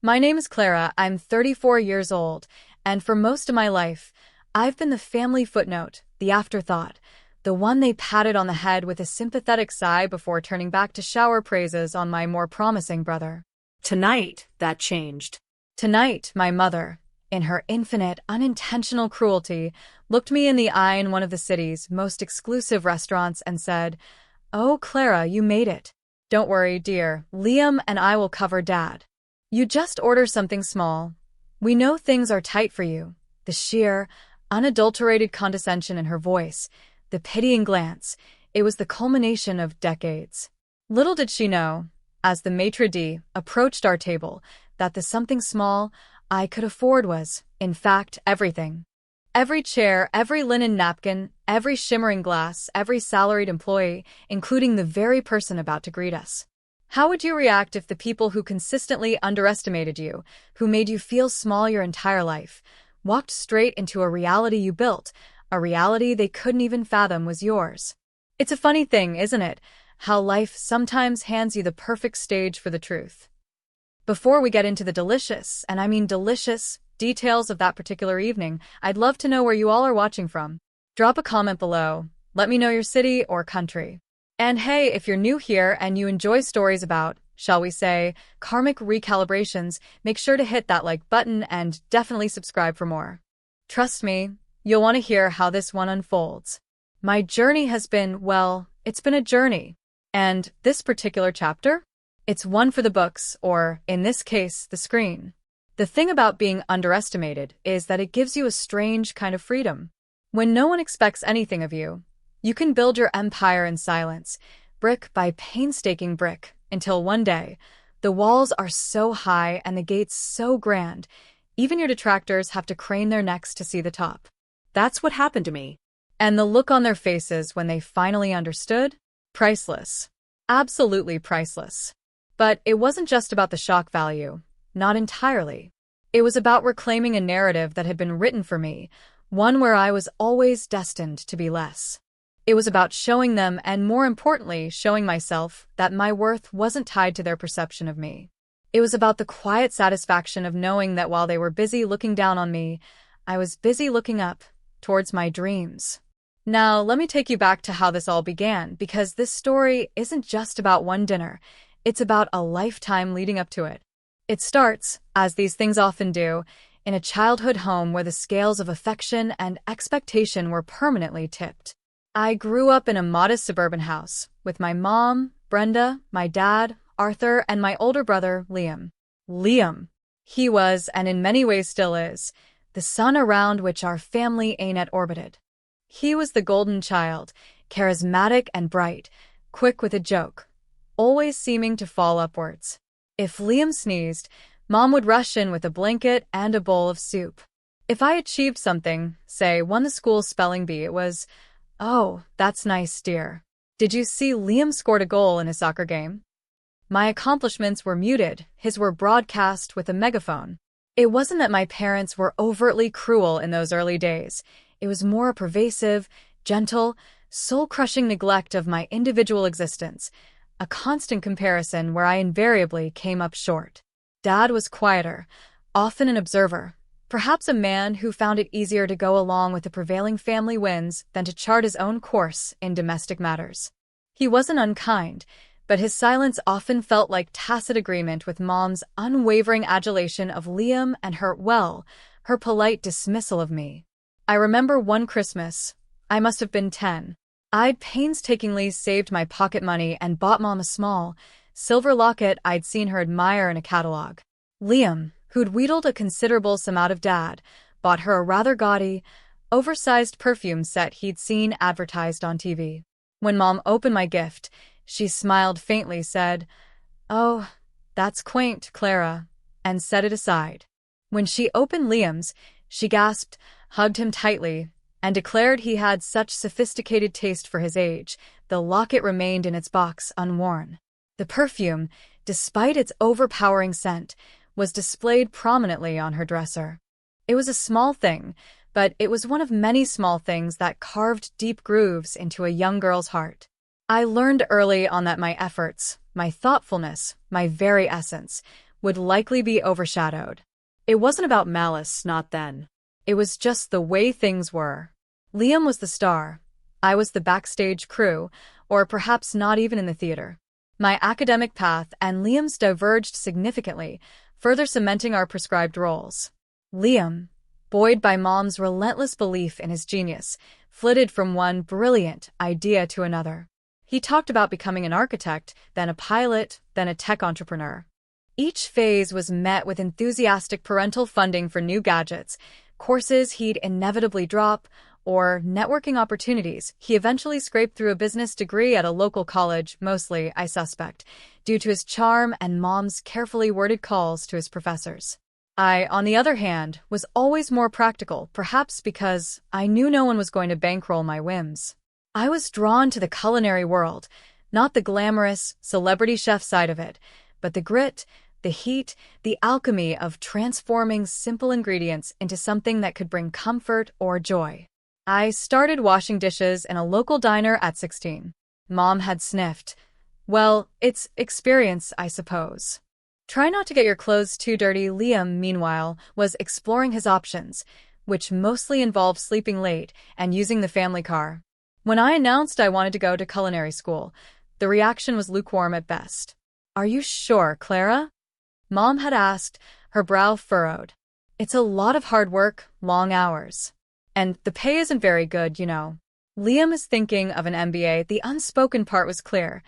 My name is Clara, I'm 34 years old, and for most of my life, I've been the family footnote, the afterthought, the one they patted on the head with a sympathetic sigh before turning back to shower praises on my more promising brother. Tonight, that changed. Tonight, my mother, in her infinite, unintentional cruelty, looked me in the eye in one of the city's most exclusive restaurants and said, "Oh, Clara, you made it. Don't worry, dear, Liam and I will cover Dad. You just order something small. We know things are tight for you." The sheer, unadulterated condescension in her voice, the pitying glance, it was the culmination of decades. Little did she know, as the maitre d' approached our table, that the something small I could afford was, in fact, everything. Every chair, every linen napkin, every shimmering glass, every salaried employee, including the very person about to greet us. How would you react if the people who consistently underestimated you, who made you feel small your entire life, walked straight into a reality you built, a reality they couldn't even fathom was yours? It's a funny thing, isn't it, how life sometimes hands you the perfect stage for the truth. Before we get into the delicious, and I mean delicious, details of that particular evening, I'd love to know where you all are watching from. Drop a comment below. Let me know your city or country. And hey, if you're new here and you enjoy stories about, shall we say, karmic recalibrations, make sure to hit that like button and definitely subscribe for more. Trust me, you'll want to hear how this one unfolds. My journey has been, well, it's been a journey. And this particular chapter? It's one for the books, or, in this case, the screen. The thing about being underestimated is that it gives you a strange kind of freedom. When no one expects anything of you, you can build your empire in silence, brick by painstaking brick, until one day, the walls are so high and the gates so grand, even your detractors have to crane their necks to see the top. That's what happened to me. And the look on their faces when they finally understood? Priceless. Absolutely priceless. But it wasn't just about the shock value. Not entirely. It was about reclaiming a narrative that had been written for me, one where I was always destined to be less. It was about showing them, and more importantly, showing myself, that my worth wasn't tied to their perception of me. It was about the quiet satisfaction of knowing that while they were busy looking down on me, I was busy looking up, towards my dreams. Now, let me take you back to how this all began, because this story isn't just about one dinner. It's about a lifetime leading up to it. It starts, as these things often do, in a childhood home where the scales of affection and expectation were permanently tipped. I grew up in a modest suburban house, with my mom, Brenda, my dad, Arthur, and my older brother, Liam. Liam. He was, and in many ways still is, the sun around which our family Ainet orbited. He was the golden child, charismatic and bright, quick with a joke, always seeming to fall upwards. If Liam sneezed, Mom would rush in with a blanket and a bowl of soup. If I achieved something, say, won the school spelling bee, it was, "Oh, that's nice, dear. Did you see Liam scored a goal in his soccer game?" My accomplishments were muted, his were broadcast with a megaphone. It wasn't that my parents were overtly cruel in those early days. It was more a pervasive, gentle, soul-crushing neglect of my individual existence, a constant comparison where I invariably came up short. Dad was quieter, often an observer, perhaps a man who found it easier to go along with the prevailing family winds than to chart his own course in domestic matters. He wasn't unkind, but his silence often felt like tacit agreement with Mom's unwavering adulation of Liam and her polite dismissal of me. I remember one Christmas, I must have been 10. I'd painstakingly saved my pocket money and bought Mom a small, silver locket I'd seen her admire in a catalog. Liam, who'd wheedled a considerable sum out of Dad, bought her a rather gaudy, oversized perfume set he'd seen advertised on TV. When Mom opened my gift, she smiled faintly, said, "Oh, that's quaint, Clara," and set it aside. When she opened Liam's, she gasped, hugged him tightly, and declared he had such sophisticated taste for his age. The locket remained in its box unworn. The perfume, despite its overpowering scent, was displayed prominently on her dresser. It was a small thing, but it was one of many small things that carved deep grooves into a young girl's heart. I learned early on that my efforts, my thoughtfulness, my very essence, would likely be overshadowed. It wasn't about malice, not then. It was just the way things were. Liam was the star. I was the backstage crew, or perhaps not even in the theater. My academic path and Liam's diverged significantly, further cementing our prescribed roles. Liam, buoyed by Mom's relentless belief in his genius, flitted from one brilliant idea to another. He talked about becoming an architect, then a pilot, then a tech entrepreneur. Each phase was met with enthusiastic parental funding for new gadgets, courses he'd inevitably drop, or networking opportunities. He eventually scraped through a business degree at a local college, mostly, I suspect, due to his charm and Mom's carefully worded calls to his professors. I, on the other hand, was always more practical, perhaps because I knew no one was going to bankroll my whims. I was drawn to the culinary world, not the glamorous, celebrity chef side of it, but the grit, the heat, the alchemy of transforming simple ingredients into something that could bring comfort or joy. I started washing dishes in a local diner at 16. Mom had sniffed. Well, it's experience, I suppose. Try not to get your clothes too dirty. Liam, meanwhile, was exploring his options, which mostly involved sleeping late and using the family car. When I announced I wanted to go to culinary school, the reaction was lukewarm at best. "Are you sure, Clara?" Mom had asked, her brow furrowed. "It's a lot of hard work, long hours. And the pay isn't very good, you know." Liam is thinking of an MBA. The unspoken part was clear.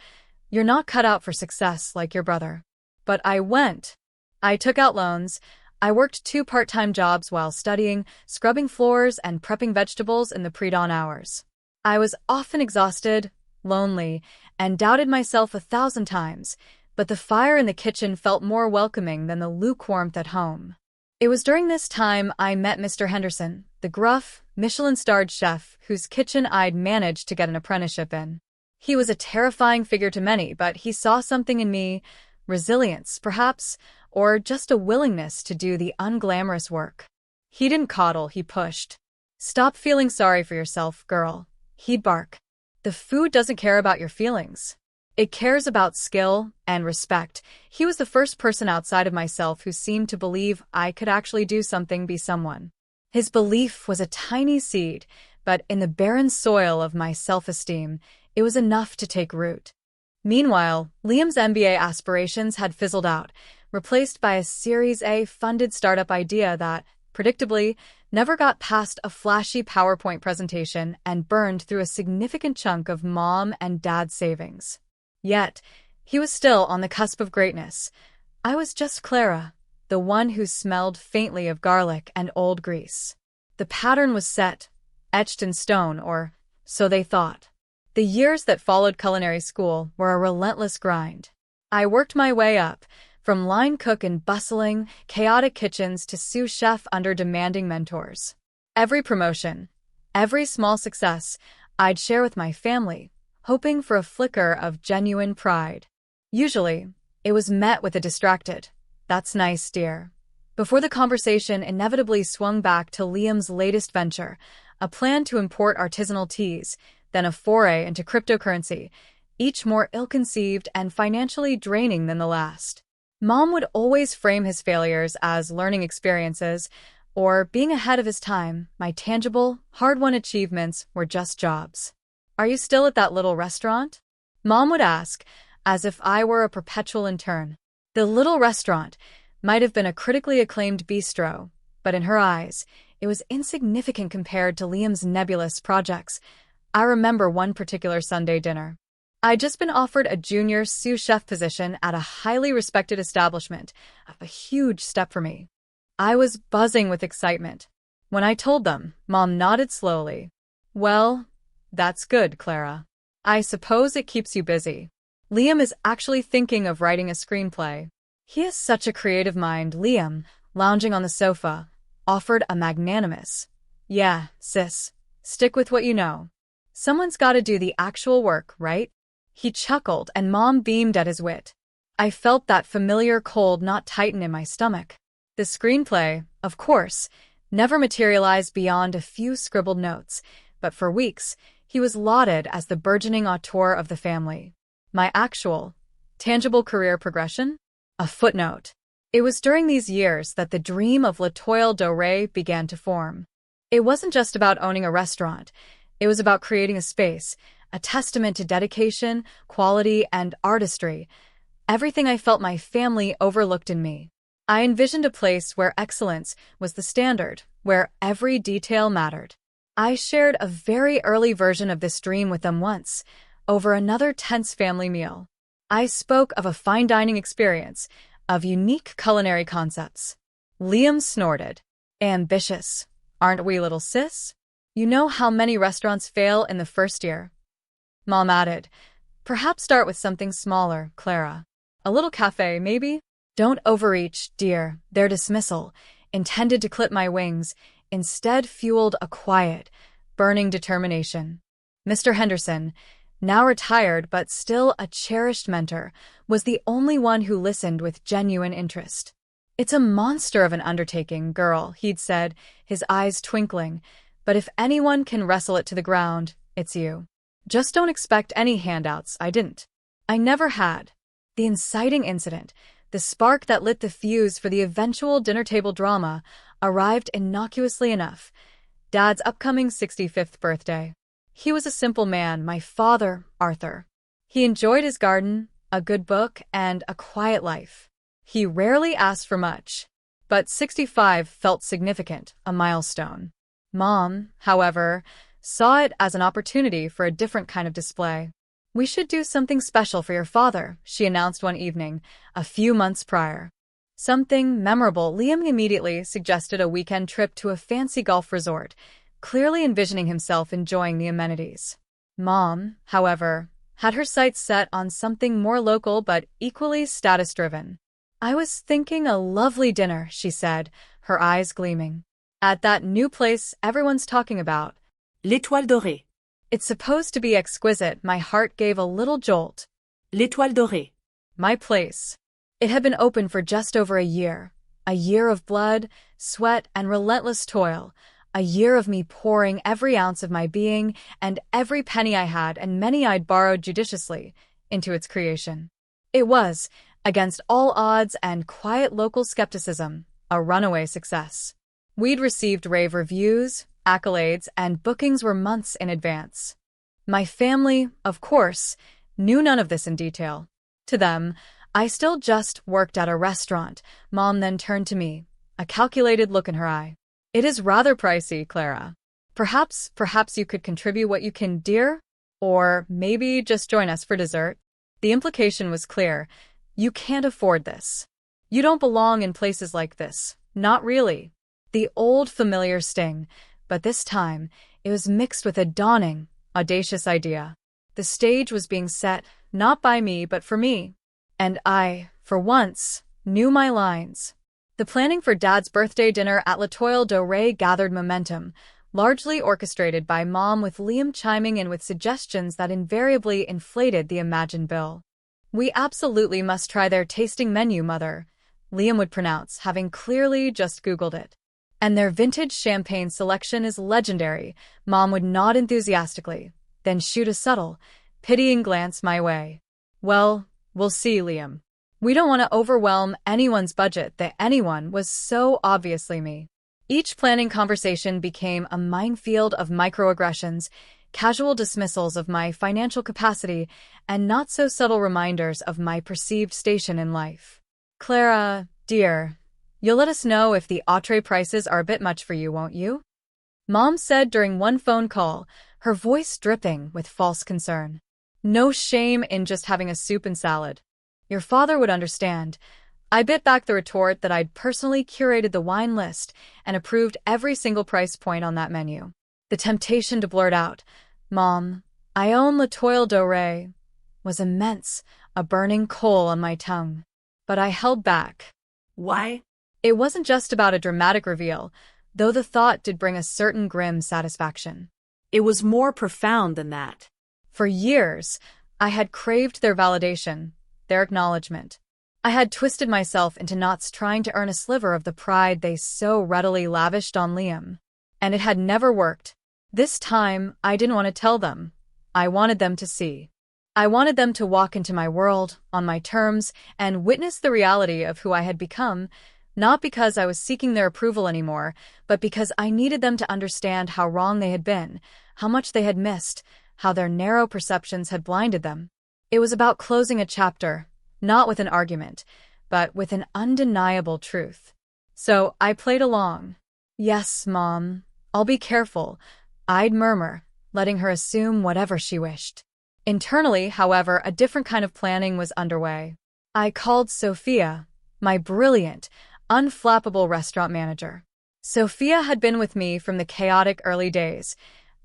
You're not cut out for success like your brother. But I went. I took out loans. I worked 2 part-time jobs while studying, scrubbing floors and prepping vegetables in the pre-dawn hours. I was often exhausted, lonely, and doubted myself 1,000 times, but the fire in the kitchen felt more welcoming than the lukewarmth at home. It was during this time I met Mr. Henderson, the gruff, Michelin-starred chef whose kitchen I'd managed to get an apprenticeship in. He was a terrifying figure to many, but he saw something in me, resilience, perhaps, or just a willingness to do the unglamorous work. He didn't coddle, he pushed. "Stop feeling sorry for yourself, girl," he'd bark. "The food doesn't care about your feelings. It cares about skill and respect." He was the first person outside of myself who seemed to believe I could actually do something, be someone. His belief was a tiny seed, but in the barren soil of my self-esteem, it was enough to take root. Meanwhile, Liam's MBA aspirations had fizzled out, replaced by a Series A-funded startup idea that, predictably, never got past a flashy PowerPoint presentation and burned through a significant chunk of Mom and Dad's savings. Yet, he was still on the cusp of greatness. I was just Clara, the one who smelled faintly of garlic and old grease. The pattern was set, etched in stone, or so they thought. The years that followed culinary school were a relentless grind. I worked my way up, from line cook in bustling, chaotic kitchens to sous chef under demanding mentors. Every promotion, every small success, I'd share with my family, hoping for a flicker of genuine pride. Usually, it was met with a distracted, "That's nice, dear," before the conversation inevitably swung back to Liam's latest venture, a plan to import artisanal teas, then a foray into cryptocurrency, each more ill-conceived and financially draining than the last. Mom would always frame his failures as learning experiences, or being ahead of his time. My tangible, hard-won achievements were just jobs. "Are you still at that little restaurant?" Mom would ask, as if I were a perpetual intern. The little restaurant might have been a critically acclaimed bistro, but in her eyes, it was insignificant compared to Liam's nebulous projects. I remember one particular Sunday dinner. I'd just been offered a junior sous chef position at a highly respected establishment, a huge step for me. I was buzzing with excitement. When I told them, Mom nodded slowly. "Well, that's good, Clara. I suppose it keeps you busy." Liam is actually thinking of writing a screenplay. He has such a creative mind. Liam, lounging on the sofa, offered a magnanimous, "Yeah, sis, stick with what you know. Someone's got to do the actual work, right?" He chuckled, and Mom beamed at his wit. I felt that familiar cold knot tighten in my stomach. The screenplay, of course, never materialized beyond a few scribbled notes, but for weeks, he was lauded as the burgeoning auteur of the family. My actual, tangible career progression? A footnote. It was during these years that the dream of L'Etoile Dorée began to form. It wasn't just about owning a restaurant. It was about creating a space, a testament to dedication, quality, and artistry, everything I felt my family overlooked in me. I envisioned a place where excellence was the standard, where every detail mattered. I shared a very early version of this dream with them once, over another tense family meal. I spoke of a fine dining experience, of unique culinary concepts. Liam snorted. Ambitious. Aren't we, little sis? You know how many restaurants fail in the first year? Mom added, perhaps start with something smaller, Clara. A little cafe, maybe? Don't overreach, dear. Their dismissal, intended to clip my wings, instead fueled a quiet, burning determination. Mr. Henderson, now retired but still a cherished mentor, was the only one who listened with genuine interest. It's a monster of an undertaking, girl, he'd said, his eyes twinkling, but if anyone can wrestle it to the ground, it's you. Just don't expect any handouts. I didn't. I never had. The inciting incident, the spark that lit the fuse for the eventual dinner table drama, arrived innocuously enough. Dad's upcoming 65th birthday. He was a simple man, my father, Arthur. He enjoyed his garden, a good book, and a quiet life. He rarely asked for much, but 65 felt significant, a milestone. Mom, however, saw it as an opportunity for a different kind of display. We should do something special for your father, she announced one evening, a few months prior. Something memorable. Liam immediately suggested a weekend trip to a fancy golf resort, clearly envisioning himself enjoying the amenities. Mom, however, had her sights set on something more local but equally status-driven. I was thinking a lovely dinner, she said, her eyes gleaming. At that new place everyone's talking about. L'Étoile Dorée. It's supposed to be exquisite. My heart gave a little jolt. L'Étoile Dorée. My place. It had been open for just over a year of blood, sweat, and relentless toil, a year of me pouring every ounce of my being and every penny I had and many I'd borrowed judiciously into its creation. It was, against all odds and quiet local skepticism, a runaway success. We'd received rave reviews, accolades, and bookings were months in advance. My family, of course, knew none of this in detail. To them, I still just worked at a restaurant. Mom then turned to me, a calculated look in her eye. It is rather pricey, Clara. Perhaps you could contribute what you can, dear? Or maybe just join us for dessert? The implication was clear. You can't afford this. You don't belong in places like this. Not really. The old familiar sting, but this time it was mixed with a dawning, audacious idea. The stage was being set, not by me but for me. And I, for once, knew my lines. The planning for Dad's birthday dinner at L'Etoile Dorée gathered momentum, largely orchestrated by Mom, with Liam chiming in with suggestions that invariably inflated the imagined bill. We absolutely must try their tasting menu, Mother, Liam would pronounce, having clearly just Googled it. And their vintage champagne selection is legendary, Mom would nod enthusiastically, then shoot a subtle, pitying glance my way. Well, we'll see, Liam. We don't want to overwhelm anyone's budget. The anyone was so obviously me. Each planning conversation became a minefield of microaggressions, casual dismissals of my financial capacity, and not-so-subtle reminders of my perceived station in life. Clara, dear, you'll let us know if the entree prices are a bit much for you, won't you? Mom said during one phone call, her voice dripping with false concern. No shame in just having a soup and salad. Your father would understand. I bit back the retort that I'd personally curated the wine list and approved every single price point on that menu. The temptation to blurt out, Mom, I own L'Etoile Dorée, was immense, a burning coal on my tongue. But I held back. Why? It wasn't just about a dramatic reveal, though the thought did bring a certain grim satisfaction. It was more profound than that. For years, I had craved their validation, their acknowledgement. I had twisted myself into knots trying to earn a sliver of the pride they so readily lavished on Liam. And it had never worked. This time, I didn't want to tell them. I wanted them to see. I wanted them to walk into my world, on my terms, and witness the reality of who I had become, not because I was seeking their approval anymore, but because I needed them to understand how wrong they had been, how much they had missed, how their narrow perceptions had blinded them. It was about closing a chapter, not with an argument, but with an undeniable truth. So I played along. "Yes, Mom, I'll be careful," I'd murmur, letting her assume whatever she wished. Internally, however, a different kind of planning was underway. I called Sophia, my brilliant, unflappable restaurant manager. Sophia had been with me from the chaotic early days,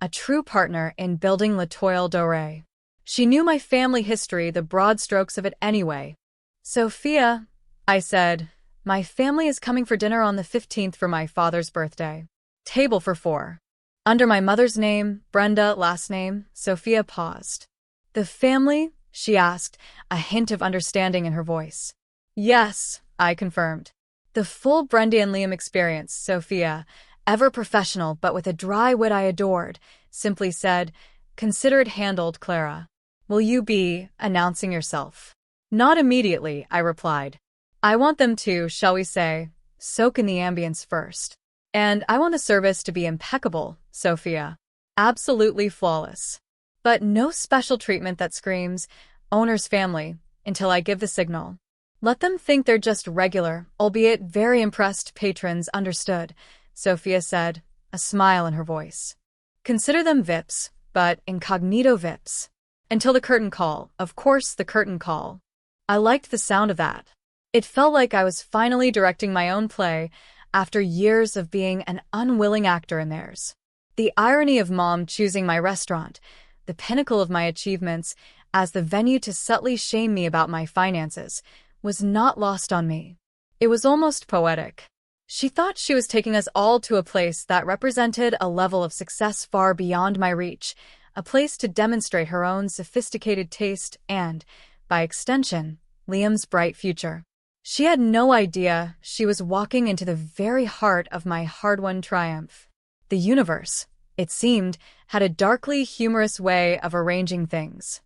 a true partner in building L'Etoile Dorée. She knew my family history, the broad strokes of it anyway. "Sophia," I said, "my family is coming for dinner on the 15th for my father's birthday. Table for 4. Under my mother's name, Brenda, last name." Sophia paused. "The family?" she asked, a hint of understanding in her voice. "Yes," I confirmed. "The full Brenda and Liam experience." Sophia, ever professional but with a dry wit I adored, simply said, "Consider it handled, Clara. Will you be announcing yourself?" "Not immediately," I replied. "I want them to, shall we say, soak in the ambience first. And I want the service to be impeccable, Sophia. Absolutely flawless. But no special treatment that screams, owner's family, until I give the signal. Let them think they're just regular, albeit very impressed patrons." "Understood," Sophia said, a smile in her voice. "Consider them VIPs, but incognito VIPs. Until the curtain call, of course, the curtain call." I liked the sound of that. It felt like I was finally directing my own play after years of being an unwilling actor in theirs. The irony of Mom choosing my restaurant, the pinnacle of my achievements, as the venue to subtly shame me about my finances, was not lost on me. It was almost poetic. She thought she was taking us all to a place that represented a level of success far beyond my reach, a place to demonstrate her own sophisticated taste and, by extension, Liam's bright future. She had no idea she was walking into the very heart of my hard-won triumph. The universe, it seemed, had a darkly humorous way of arranging things.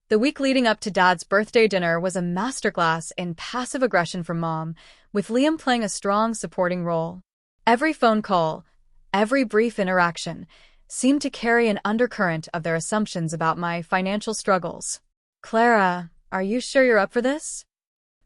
The week leading up to Dad's birthday dinner was a masterclass in passive aggression from Mom, with Liam playing a strong supporting role. Every phone call, every brief interaction, seemed to carry an undercurrent of their assumptions about my financial struggles. "Clara, are you sure you're up for this?"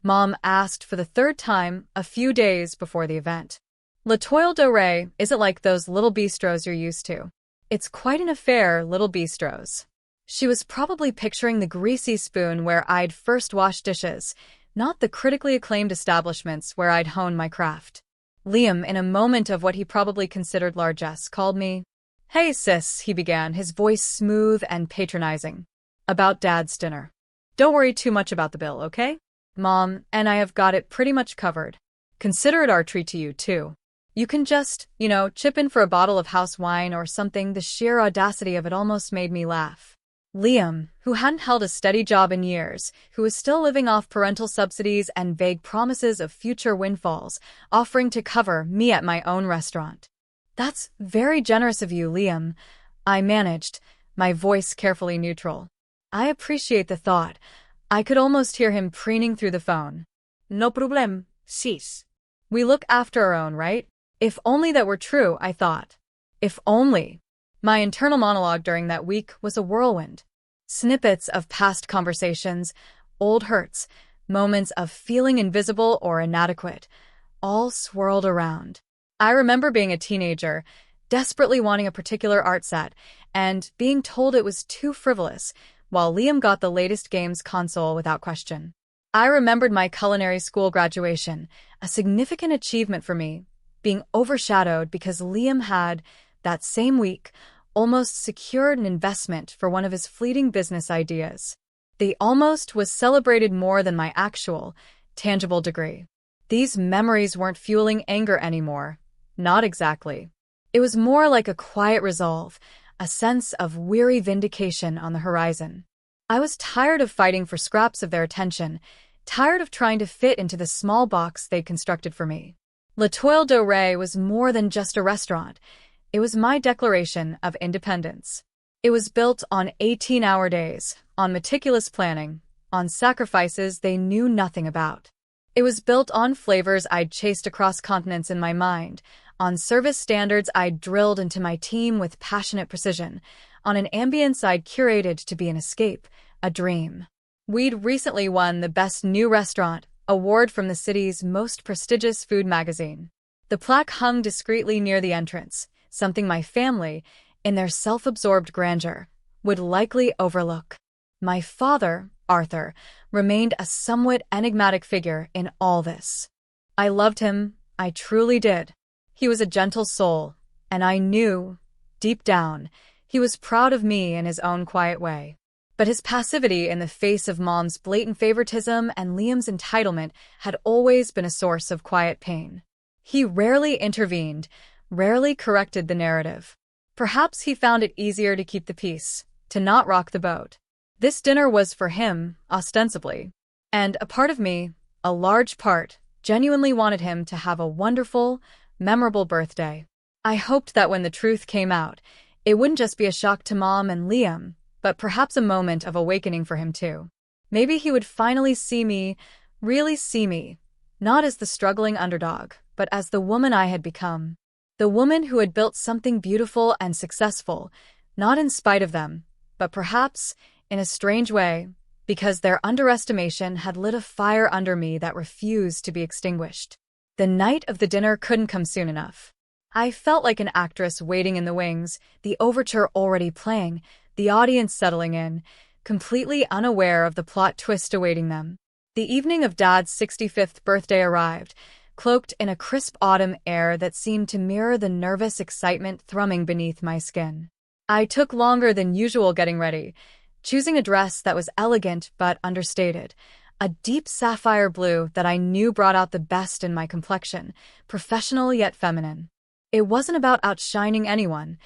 Mom asked for the third time a few days before the event. "L'Etoile Dorée isn't like those little bistros you're used to. It's quite an affair, little bistros." She was probably picturing the greasy spoon where I'd first washed dishes, not the critically acclaimed establishments where I'd honed my craft. Liam, in a moment of what he probably considered largesse, called me. "Hey sis," he began, his voice smooth and patronizing. "About Dad's dinner. Don't worry too much about the bill, okay? Mom and I have got it pretty much covered. Consider it our treat to you, too. You can just, chip in for a bottle of house wine or something." The sheer audacity of it almost made me laugh. Liam, who hadn't held a steady job in years, who was still living off parental subsidies and vague promises of future windfalls, offering to cover me at my own restaurant. "That's very generous of you, Liam," I managed, my voice carefully neutral. "I appreciate the thought." I could almost hear him preening through the phone. "No problem, sis. We look after our own, right?" If only that were true, I thought. If only. My internal monologue during that week was a whirlwind. Snippets of past conversations, old hurts, moments of feeling invisible or inadequate, all swirled around. I remember being a teenager, desperately wanting a particular art set, and being told it was too frivolous, while Liam got the latest games console without question. I remembered my culinary school graduation, a significant achievement for me, being overshadowed because Liam had, that same week, almost secured an investment for one of his fleeting business ideas. The almost was celebrated more than my actual, tangible degree. These memories weren't fueling anger anymore. Not exactly. It was more like a quiet resolve, a sense of weary vindication on the horizon. I was tired of fighting for scraps of their attention, tired of trying to fit into the small box they'd constructed for me. L'Etoile Dorée was more than just a restaurant. It was my declaration of independence. It was built on 18-hour days, on meticulous planning, on sacrifices they knew nothing about. It was built on flavors I'd chased across continents in my mind, on service standards I'd drilled into my team with passionate precision, on an ambience I'd curated to be an escape, a dream. We'd recently won the Best New Restaurant award from the city's most prestigious food magazine. The plaque hung discreetly near the entrance, something my family, in their self-absorbed grandeur, would likely overlook. My father, Arthur, remained a somewhat enigmatic figure in all this. I loved him, I truly did. He was a gentle soul, and I knew, deep down, he was proud of me in his own quiet way. But his passivity in the face of Mom's blatant favoritism and Liam's entitlement had always been a source of quiet pain. He rarely intervened, rarely corrected the narrative. Perhaps he found it easier to keep the peace, to not rock the boat. This dinner was for him, ostensibly. And a part of me, a large part, genuinely wanted him to have a wonderful, memorable birthday. I hoped that when the truth came out, it wouldn't just be a shock to Mom and Liam, but perhaps a moment of awakening for him too. Maybe he would finally see me, really see me, not as the struggling underdog, but as the woman I had become. The woman who had built something beautiful and successful, not in spite of them, but perhaps, in a strange way, because their underestimation had lit a fire under me that refused to be extinguished. The night of the dinner couldn't come soon enough. I felt like an actress waiting in the wings, the overture already playing, the audience settling in, completely unaware of the plot twist awaiting them. The evening of Dad's 65th birthday arrived, cloaked in a crisp autumn air that seemed to mirror the nervous excitement thrumming beneath my skin. I took longer than usual getting ready, choosing a dress that was elegant but understated, a deep sapphire blue that I knew brought out the best in my complexion, professional yet feminine. It wasn't about outshining anyone,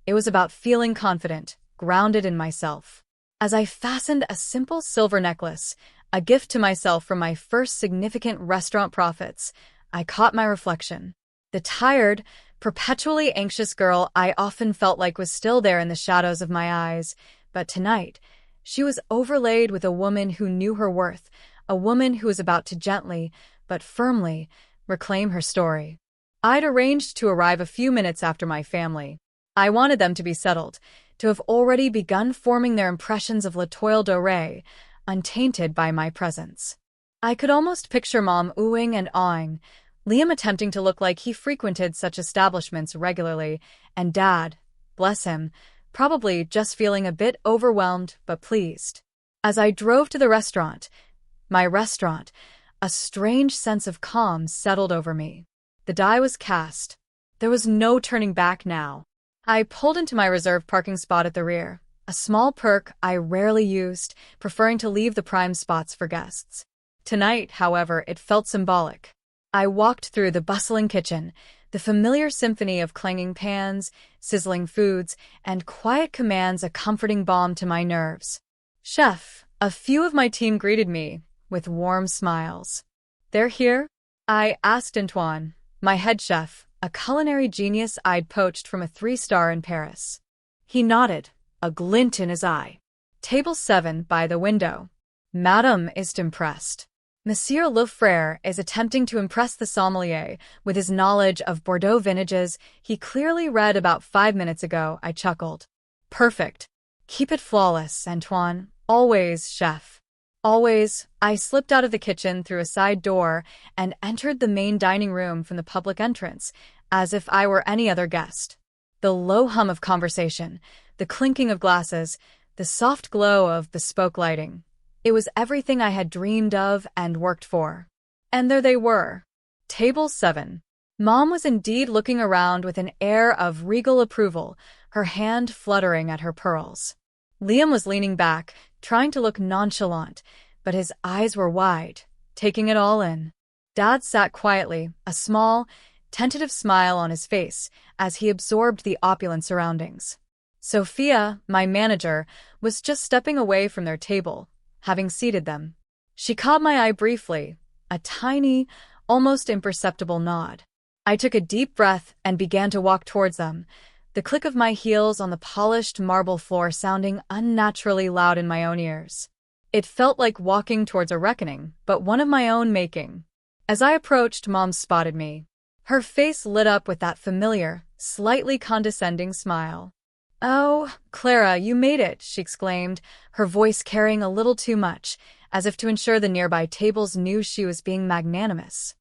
it was about feeling confident, grounded in myself. As I fastened a simple silver necklace, a gift to myself from my first significant restaurant profits, I caught my reflection. The tired, perpetually anxious girl I often felt like was still there in the shadows of my eyes, but tonight, she was overlaid with a woman who knew her worth, a woman who was about to gently, but firmly, reclaim her story. I'd arranged to arrive a few minutes after my family. I wanted them to be settled, to have already begun forming their impressions of L'Etoile Dorée, untainted by my presence. I could almost picture Mom oohing and awing, Liam attempting to look like he frequented such establishments regularly, and Dad, bless him, probably just feeling a bit overwhelmed but pleased. As I drove to the restaurant, my restaurant, a strange sense of calm settled over me. The die was cast. There was no turning back now. I pulled into my reserved parking spot at the rear, a small perk I rarely used, preferring to leave the prime spots for guests. Tonight, however, it felt symbolic. I walked through the bustling kitchen, the familiar symphony of clanging pans, sizzling foods, and quiet commands a comforting balm to my nerves. "Chef," a few of my team greeted me, with warm smiles. "They're here?" I asked Antoine, my head chef, a culinary genius I'd poached from a 3-star in Paris. He nodded, a glint in his eye. "Table 7 by the window. Madame is impressed. Monsieur Lefrère is attempting to impress the sommelier with his knowledge of Bordeaux vintages he clearly read about 5 minutes ago," I chuckled. "Perfect. Keep it flawless, Antoine. Always, chef." Always, I slipped out of the kitchen through a side door and entered the main dining room from the public entrance, as if I were any other guest. The low hum of conversation, the clinking of glasses, the soft glow of bespoke lighting. It was everything I had dreamed of and worked for. And there they were. Table 7. Mom was indeed looking around with an air of regal approval, her hand fluttering at her pearls. Liam was leaning back, trying to look nonchalant, but his eyes were wide, taking it all in. Dad sat quietly, a small, tentative smile on his face as he absorbed the opulent surroundings. Sophia, my manager, was just stepping away from their table, having seated them. She caught my eye briefly, a tiny, almost imperceptible nod. I took a deep breath and began to walk towards them, the click of my heels on the polished marble floor sounding unnaturally loud in my own ears. It felt like walking towards a reckoning, but one of my own making. As I approached, Mom spotted me. Her face lit up with that familiar, slightly condescending smile. "Oh, Clara, you made it," she exclaimed, her voice carrying a little too much, as if to ensure the nearby tables knew she was being magnanimous.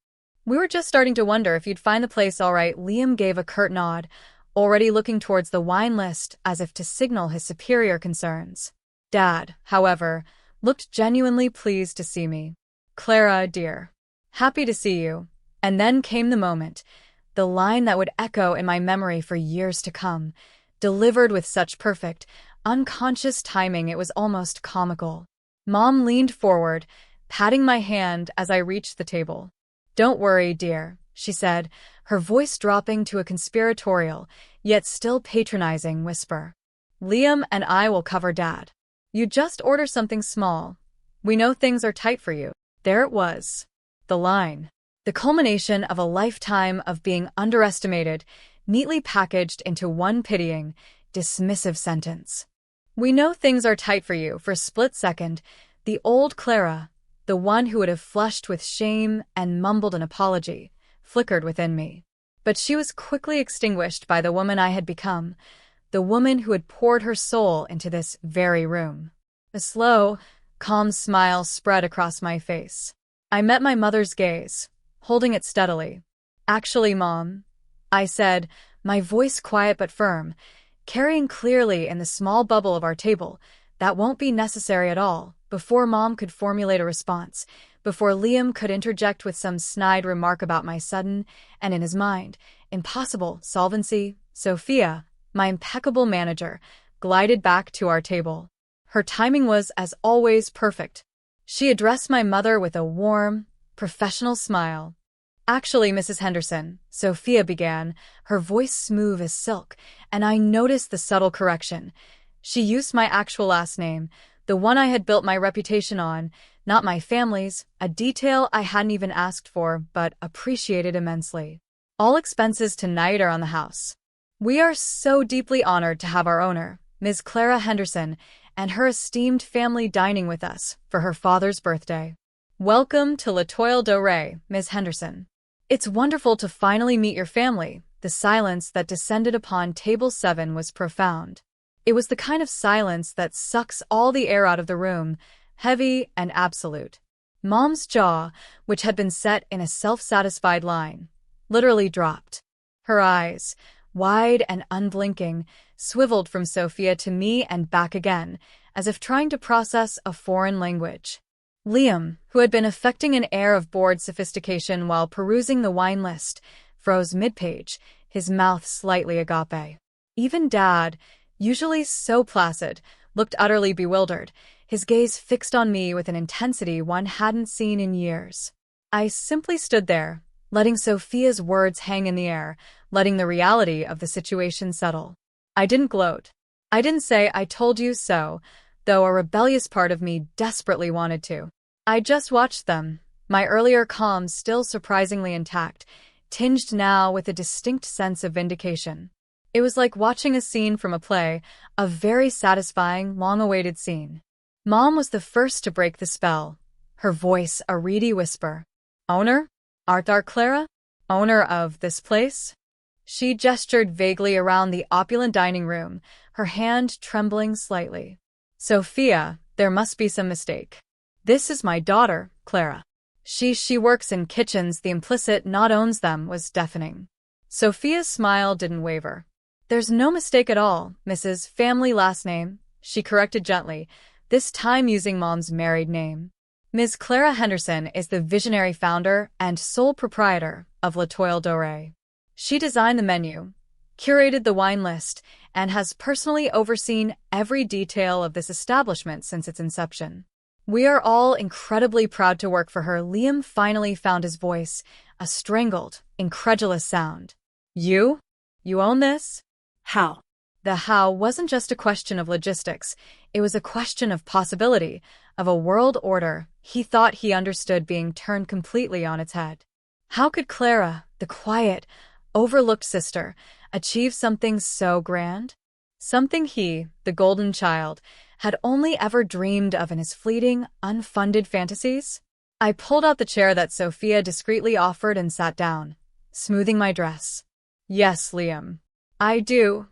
"We were just starting to wonder if you'd find the place all right." Liam gave a curt nod, already looking towards the wine list as if to signal his superior concerns. Dad, however, looked genuinely pleased to see me. "Clara, dear. Happy to see you." And then came the moment, the line that would echo in my memory for years to come, delivered with such perfect, unconscious timing it was almost comical. Mom leaned forward, patting my hand as I reached the table. "Don't worry, dear," she said, her voice dropping to a conspiratorial, yet still patronizing whisper. "Liam and I will cover Dad. You just order something small. We know things are tight for you." There it was. The line. The culmination of a lifetime of being underestimated, neatly packaged into one pitying, dismissive sentence. "We know things are tight for you." For a split second, the old Clara, the one who would have flushed with shame and mumbled an apology, flickered within me. But she was quickly extinguished by the woman I had become, the woman who had poured her soul into this very room. A slow, calm smile spread across my face. I met my mother's gaze, holding it steadily. "Actually, Mom," I said, my voice quiet but firm, carrying clearly in the small bubble of our table, "that won't be necessary at all." Before Mom could formulate a response, before Liam could interject with some snide remark about my sudden, and in his mind, impossible solvency, Sophia, my impeccable manager, glided back to our table. Her timing was, as always, perfect. She addressed my mother with a warm, professional smile. "Actually, Mrs. Henderson," Sophia began, her voice smooth as silk, and I noticed the subtle correction. She used my actual last name, the one I had built my reputation on, not my family's, a detail I hadn't even asked for, but appreciated immensely. "All expenses tonight are on the house. We are so deeply honored to have our owner, Ms. Clara Henderson, and her esteemed family dining with us for her father's birthday. Welcome to L'Etoile Dorée, Ms. Henderson. It's wonderful to finally meet your family." The silence that descended upon table 7 was profound. It was the kind of silence that sucks all the air out of the room, heavy and absolute. Mom's jaw, which had been set in a self-satisfied line, literally dropped. Her eyes, wide and unblinking, swiveled from Sophia to me and back again, as if trying to process a foreign language. Liam, who had been affecting an air of bored sophistication while perusing the wine list, froze mid-page, his mouth slightly agape. Even Dad, usually so placid, looked utterly bewildered, his gaze fixed on me with an intensity one hadn't seen in years. I simply stood there, letting Sophia's words hang in the air, letting the reality of the situation settle. I didn't gloat. I didn't say "I told you so," though a rebellious part of me desperately wanted to. I just watched them, my earlier calm still surprisingly intact, tinged now with a distinct sense of vindication. It was like watching a scene from a play, a very satisfying, long-awaited scene. Mom was the first to break the spell, her voice a reedy whisper. "Owner? Art thou Clara? Owner of this place?" She gestured vaguely around the opulent dining room, her hand trembling slightly. "Sophia, there must be some mistake. This is my daughter, Clara. She works in kitchens." The implicit "not owns them" was deafening. Sophia's smile didn't waver. "There's no mistake at all, Mrs. Family last name," she corrected gently, this time using Mom's married name. "Ms. Clara Henderson is the visionary founder and sole proprietor of L'Etoile Dorée. She designed the menu, curated the wine list, and has personally overseen every detail of this establishment since its inception. We are all incredibly proud to work for her." Liam finally found his voice, a strangled, incredulous sound. "You? You own this?" How? The how wasn't just a question of logistics, it was a question of possibility, of a world order he thought he understood being turned completely on its head. How could Clara, the quiet, overlooked sister, achieve something so grand? Something he, the golden child, had only ever dreamed of in his fleeting, unfunded fantasies? I pulled out the chair that Sophia discreetly offered and sat down, smoothing my dress. Yes, Liam. I do,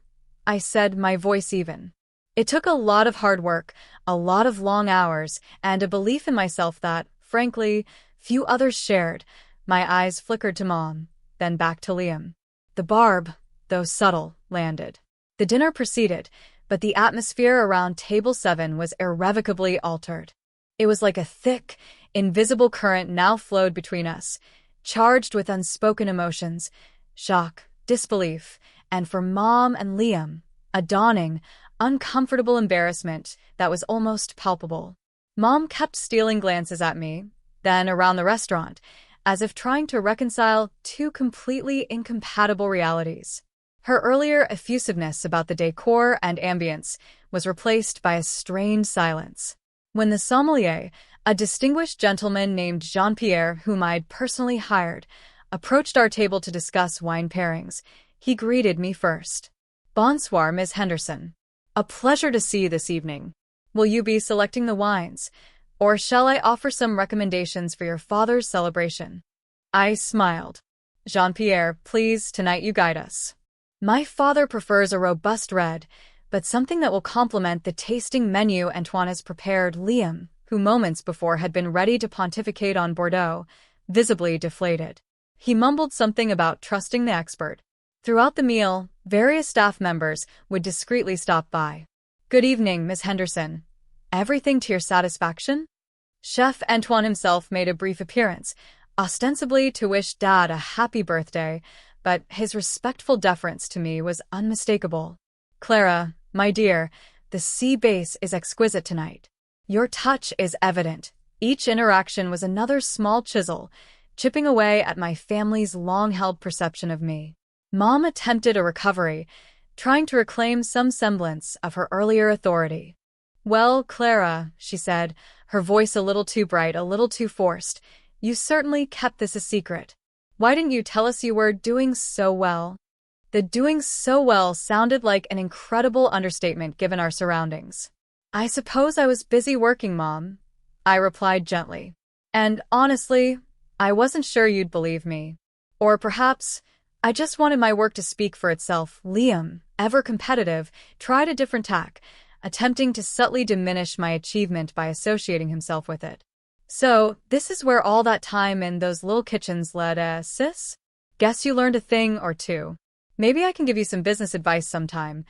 I said, my voice even. It took a lot of hard work, a lot of long hours, and a belief in myself that, frankly, few others shared. My eyes flickered to Mom, then back to Liam. The barb, though subtle, landed. The dinner proceeded, but the atmosphere around table 7 was irrevocably altered. It was like a thick, invisible current now flowed between us, charged with unspoken emotions, shock, disbelief, and for Mom and Liam, a dawning, uncomfortable embarrassment that was almost palpable. Mom kept stealing glances at me, then around the restaurant, as if trying to reconcile two completely incompatible realities. Her earlier effusiveness about the decor and ambience was replaced by a strained silence. When the sommelier, a distinguished gentleman named Jean-Pierre, whom I'd personally hired, approached our table to discuss wine pairings, he greeted me first. Bonsoir, Miss Henderson. A pleasure to see you this evening. Will you be selecting the wines, or shall I offer some recommendations for your father's celebration? I smiled. Jean-Pierre, please, tonight you guide us. My father prefers a robust red, but something that will complement the tasting menu Antoine has prepared. Liam, who moments before had been ready to pontificate on Bordeaux, visibly deflated. He mumbled something about trusting the expert. Throughout the meal, various staff members would discreetly stop by. Good evening, Miss Henderson. Everything to your satisfaction? Chef Antoine himself made a brief appearance, ostensibly to wish Dad a happy birthday, but his respectful deference to me was unmistakable. Clara, my dear, the sea base is exquisite tonight. Your touch is evident. Each interaction was another small chisel, chipping away at my family's long-held perception of me. Mom attempted a recovery, trying to reclaim some semblance of her earlier authority. Well, Clara, she said, her voice a little too bright, a little too forced, you certainly kept this a secret. Why didn't you tell us you were doing so well? The doing so well sounded like an incredible understatement given our surroundings. I suppose I was busy working, Mom, I replied gently. And honestly, I wasn't sure you'd believe me. Or perhaps I just wanted my work to speak for itself. Liam, ever competitive, tried a different tack, attempting to subtly diminish my achievement by associating himself with it. So, this is where all that time in those little kitchens led, sis? Guess you learned a thing or two. Maybe I can give you some business advice sometime.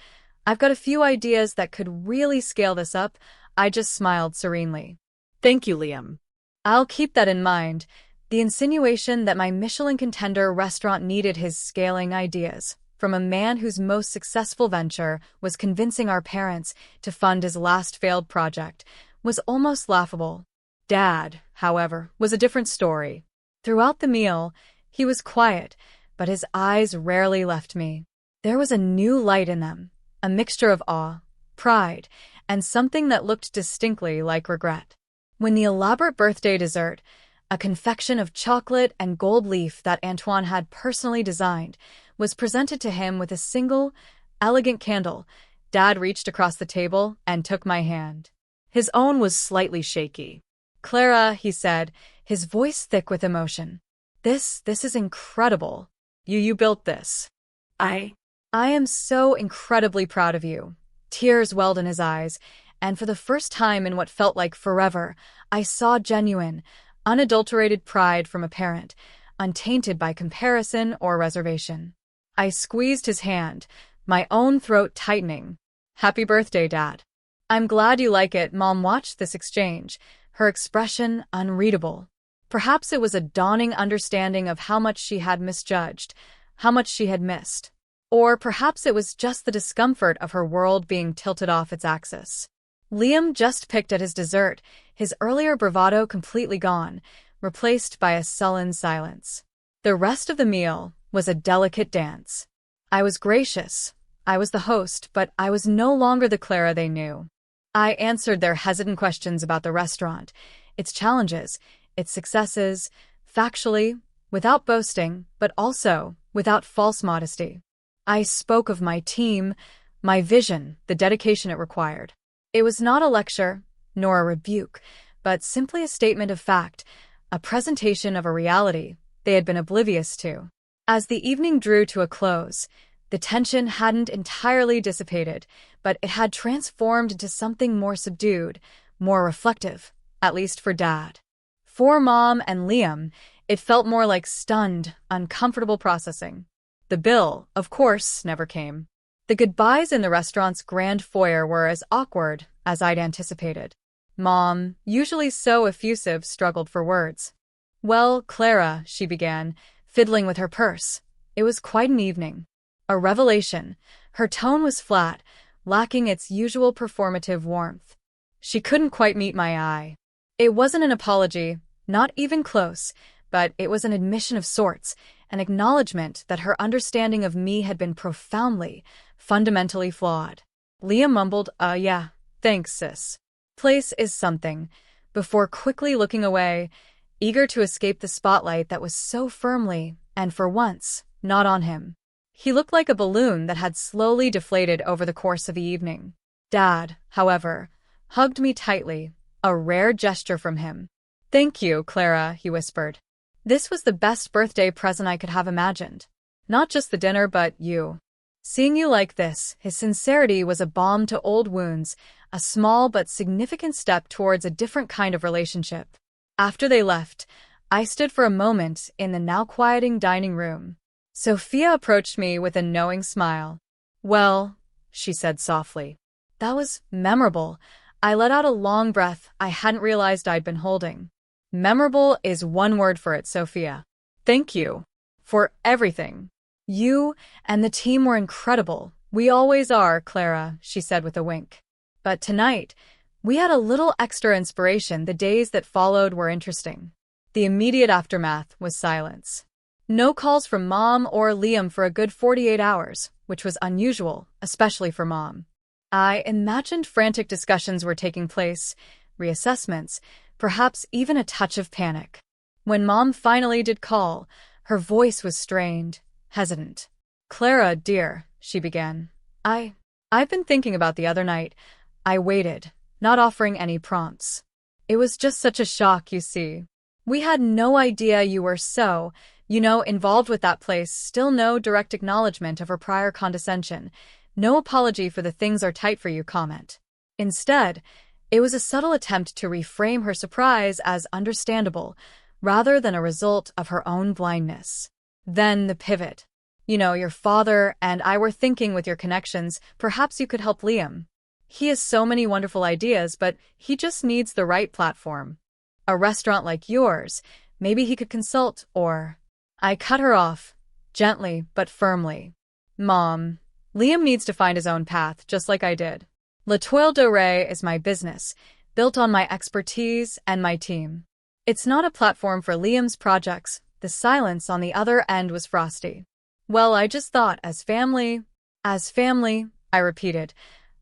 I've got a few ideas that could really scale this up. I just smiled serenely. Thank you, Liam. I'll keep that in mind. The insinuation that my Michelin contender restaurant needed his scaling ideas from a man whose most successful venture was convincing our parents to fund his last failed project was almost laughable. Dad, however, was a different story. Throughout the meal, he was quiet, but his eyes rarely left me. There was a new light in them, a mixture of awe, pride, and something that looked distinctly like regret. When the elaborate birthday dessert, a confection of chocolate and gold leaf that Antoine had personally designed, was presented to him with a single, elegant candle, Dad reached across the table and took my hand. His own was slightly shaky. Clara, he said, his voice thick with emotion. This is incredible. You built this. I am so incredibly proud of you. Tears welled in his eyes, and for the first time in what felt like forever, I saw genuine, unadulterated pride from a parent, untainted by comparison or reservation. I squeezed his hand, my own throat tightening. Happy birthday, Dad. I'm glad you like it. Mom watched this exchange, her expression unreadable. Perhaps it was a dawning understanding of how much she had misjudged, how much she had missed. Or perhaps it was just the discomfort of her world being tilted off its axis. Liam just picked at his dessert, his earlier bravado completely gone, replaced by a sullen silence. The rest of the meal was a delicate dance. I was gracious. I was the host, but I was no longer the Clara they knew. I answered their hesitant questions about the restaurant, its challenges, its successes, factually, without boasting, but also without false modesty. I spoke of my team, my vision, the dedication it required. It was not a lecture, nor a rebuke, but simply a statement of fact, a presentation of a reality they had been oblivious to. As the evening drew to a close, the tension hadn't entirely dissipated, but it had transformed into something more subdued, more reflective, at least for Dad. For Mom and Liam, it felt more like stunned, uncomfortable processing. The bill, of course, never came. The goodbyes in the restaurant's grand foyer were as awkward as I'd anticipated. Mom, usually so effusive, struggled for words. "Well, Clara," she began, fiddling with her purse. It was quite an evening. A revelation. Her tone was flat, lacking its usual performative warmth. She couldn't quite meet my eye. It wasn't an apology, not even close, but it was an admission of sorts, an acknowledgement that her understanding of me had been profoundly, fundamentally flawed. Liam mumbled, yeah, thanks, sis. Place is something, before quickly looking away, eager to escape the spotlight that was so firmly, and for once, not on him. He looked like a balloon that had slowly deflated over the course of the evening. Dad, however, hugged me tightly, a rare gesture from him. "Thank you, Clara," he whispered. "This was the best birthday present I could have imagined. Not just the dinner, but you. Seeing you like this," his sincerity was a balm to old wounds, a small but significant step towards a different kind of relationship. After they left, I stood for a moment in the now quieting dining room. Sophia approached me with a knowing smile. "Well," she said softly. "That was memorable." I let out a long breath I hadn't realized I'd been holding. "Memorable is one word for it, Sophia. Thank you. For everything. You and the team were incredible. We always are, Clara," she said with a wink. But tonight, we had a little extra inspiration. The days that followed were interesting. The immediate aftermath was silence. No calls from Mom or Liam for a good 48 hours, which was unusual, especially for Mom. I imagined frantic discussions were taking place, reassessments, perhaps even a touch of panic. When Mom finally did call, her voice was strained, hesitant. "Clara, dear," she began. I've been thinking about the other night." I waited, not offering any prompts. "It was just such a shock, you see. We had no idea you were so, involved with that place." Still no direct acknowledgement of her prior condescension, no apology for the "things are tight for you" comment. Instead, it was a subtle attempt to reframe her surprise as understandable, rather than a result of her own blindness. Then the pivot. "Your father and I were thinking with your connections, perhaps you could help Liam. He has so many wonderful ideas, but he just needs the right platform. A restaurant like yours, maybe he could consult, or..." I cut her off, gently but firmly. "Mom, Liam needs to find his own path, just like I did. L'Etoile Dorée is my business, built on my expertise and my team. It's not a platform for Liam's projects." The silence on the other end was frosty. "Well, I just thought, as family," I repeated.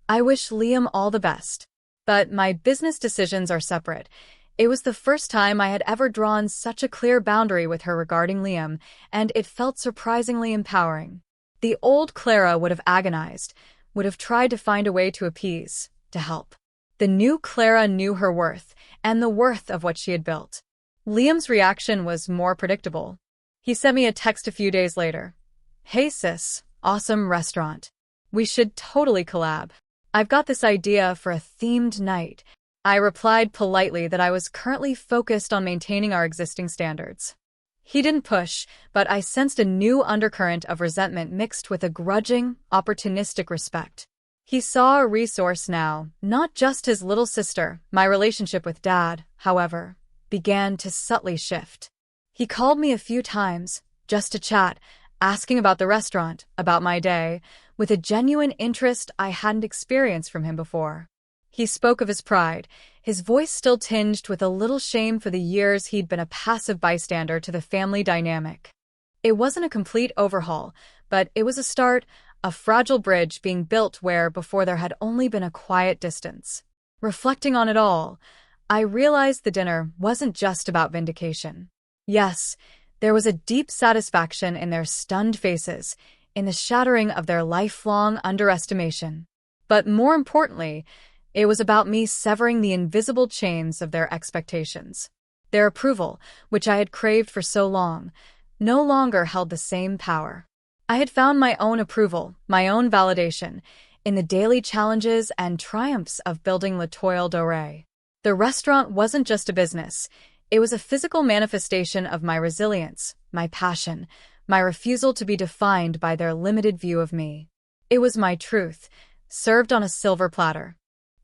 "I wish Liam all the best. But my business decisions are separate." It was the first time I had ever drawn such a clear boundary with her regarding Liam, and it felt surprisingly empowering. The old Clara would have agonized, would have tried to find a way to appease, to help. The new Clara knew her worth, and the worth of what she had built. Liam's reaction was more predictable. He sent me a text a few days later. "Hey sis, awesome restaurant. We should totally collab. I've got this idea for a themed night." I replied politely that I was currently focused on maintaining our existing standards. He didn't push, but I sensed a new undercurrent of resentment mixed with a grudging, opportunistic respect. He saw a resource now, not just his little sister. My relationship with Dad, however, began to subtly shift. He called me a few times, just to chat, asking about the restaurant, about my day, with a genuine interest I hadn't experienced from him before. He spoke of his pride, his voice still tinged with a little shame for the years he'd been a passive bystander to the family dynamic. It wasn't a complete overhaul, but it was a start, a fragile bridge being built where before there had only been a quiet distance. Reflecting on it all, I realized the dinner wasn't just about vindication. Yes, There was a deep satisfaction in their stunned faces, in the shattering of their lifelong underestimation. But more importantly, it was about me severing the invisible chains of their expectations. Their approval, which I had craved for so long, no longer held the same power. I had found my own approval, my own validation, in the daily challenges and triumphs of building L'Etoile Dorée. The restaurant wasn't just a business. It was a physical manifestation of my resilience, my passion, my refusal to be defined by their limited view of me. It was my truth, served on a silver platter.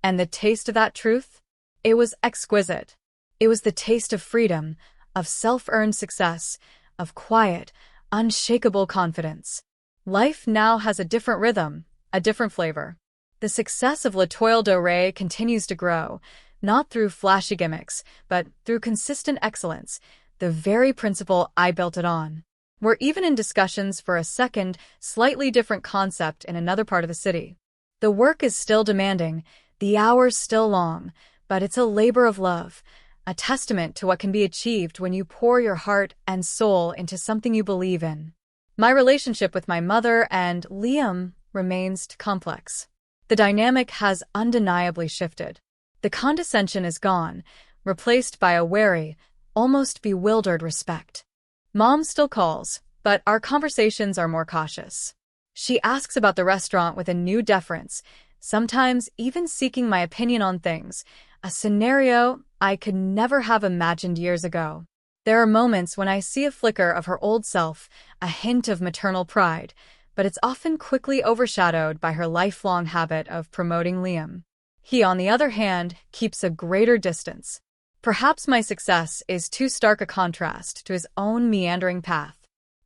And the taste of that truth? It was exquisite. It was the taste of freedom, of self-earned success, of quiet, unshakable confidence. Life now has a different rhythm, a different flavor. The success of L'Etoile Dorée continues to grow, not through flashy gimmicks, but through consistent excellence, the very principle I built it on. We're even in discussions for a second, slightly different concept in another part of the city. The work is still demanding, the hours still long, but it's a labor of love, a testament to what can be achieved when you pour your heart and soul into something you believe in. My relationship with my mother and Liam remains complex. The dynamic has undeniably shifted. The condescension is gone, replaced by a wary, almost bewildered respect. Mom still calls, but our conversations are more cautious. She asks about the restaurant with a new deference, sometimes even seeking my opinion on things, a scenario I could never have imagined years ago. There are moments when I see a flicker of her old self, a hint of maternal pride, but it's often quickly overshadowed by her lifelong habit of promoting Liam. He, on the other hand, keeps a greater distance. Perhaps my success is too stark a contrast to his own meandering path.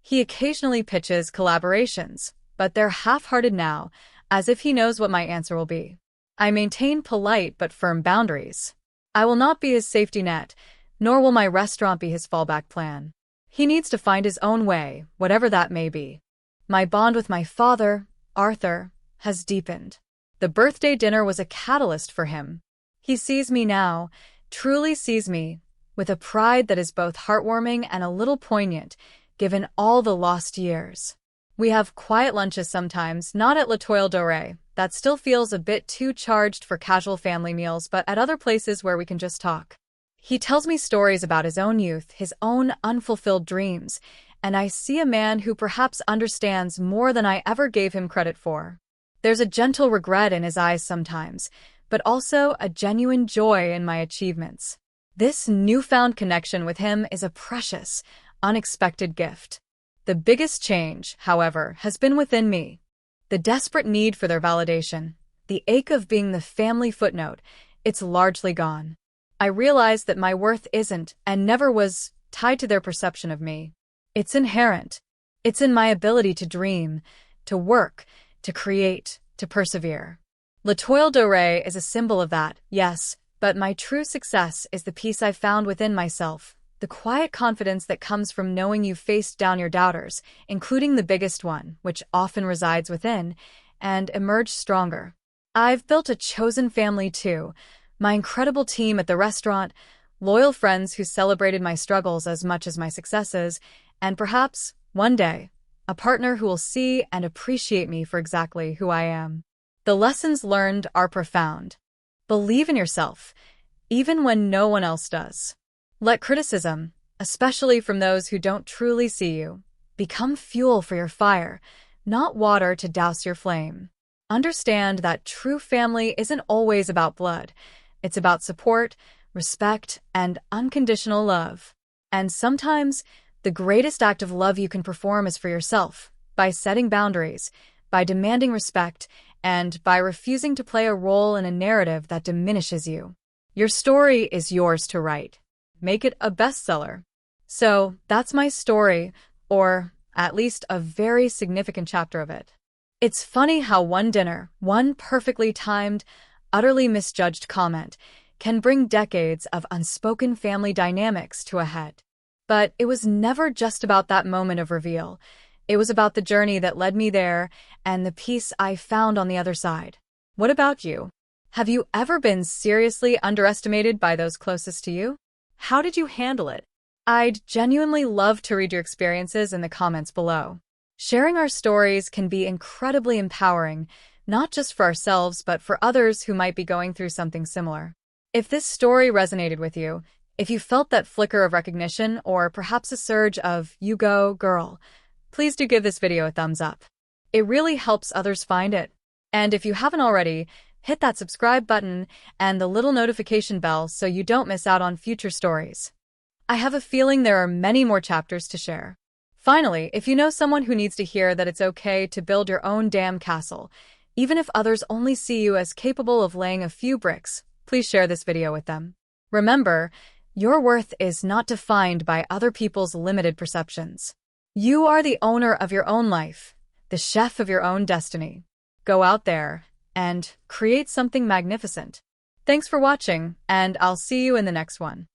He occasionally pitches collaborations, but they're half-hearted now, as if he knows what my answer will be. I maintain polite but firm boundaries. I will not be his safety net, nor will my restaurant be his fallback plan. He needs to find his own way, whatever that may be. My bond with my father, Arthur, has deepened. The birthday dinner was a catalyst for him. He sees me now, truly sees me, with a pride that is both heartwarming and a little poignant, given all the lost years. We have quiet lunches sometimes, not at L'Etoile Dorée. That still feels a bit too charged for casual family meals, but at other places where we can just talk. He tells me stories about his own youth, his own unfulfilled dreams, and I see a man who perhaps understands more than I ever gave him credit for. There's a gentle regret in his eyes sometimes, but also a genuine joy in my achievements. This newfound connection with him is a precious, unexpected gift. The biggest change, however, has been within me. The desperate need for their validation, the ache of being the family footnote, it's largely gone. I realize that my worth isn't, and never was, tied to their perception of me. It's inherent. It's in my ability to dream, to work, to create, to persevere. L'Etoile Dorée is a symbol of that, yes, but my true success is the peace I've found within myself, the quiet confidence that comes from knowing you've faced down your doubters, including the biggest one, which often resides within, and emerged stronger. I've built a chosen family too, my incredible team at the restaurant, loyal friends who celebrated my struggles as much as my successes, and perhaps, one day, a partner who will see and appreciate me for exactly who I am. The lessons learned are profound. Believe in yourself, even when no one else does. Let criticism, especially from those who don't truly see you, become fuel for your fire, not water to douse your flame. Understand that true family isn't always about blood. It's about support, respect, and unconditional love. And sometimes, the greatest act of love you can perform is for yourself, by setting boundaries, by demanding respect, and by refusing to play a role in a narrative that diminishes you. Your story is yours to write. Make it a bestseller. So, that's my story, or at least a very significant chapter of it. It's funny how one dinner, one perfectly timed, utterly misjudged comment, can bring decades of unspoken family dynamics to a head. But it was never just about that moment of reveal. It was about the journey that led me there and the peace I found on the other side. What about you? Have you ever been seriously underestimated by those closest to you? How did you handle it? I'd genuinely love to read your experiences in the comments below. Sharing our stories can be incredibly empowering, not just for ourselves, but for others who might be going through something similar. If this story resonated with you, if you felt that flicker of recognition or perhaps a surge of "you go, girl," please do give this video a thumbs up. It really helps others find it. And if you haven't already, hit that subscribe button and the little notification bell so you don't miss out on future stories. I have a feeling there are many more chapters to share. Finally, if you know someone who needs to hear that it's okay to build your own damn castle, even if others only see you as capable of laying a few bricks, please share this video with them. Remember, your worth is not defined by other people's limited perceptions. You are the owner of your own life, the chef of your own destiny. Go out there and create something magnificent. Thanks for watching, and I'll see you in the next one.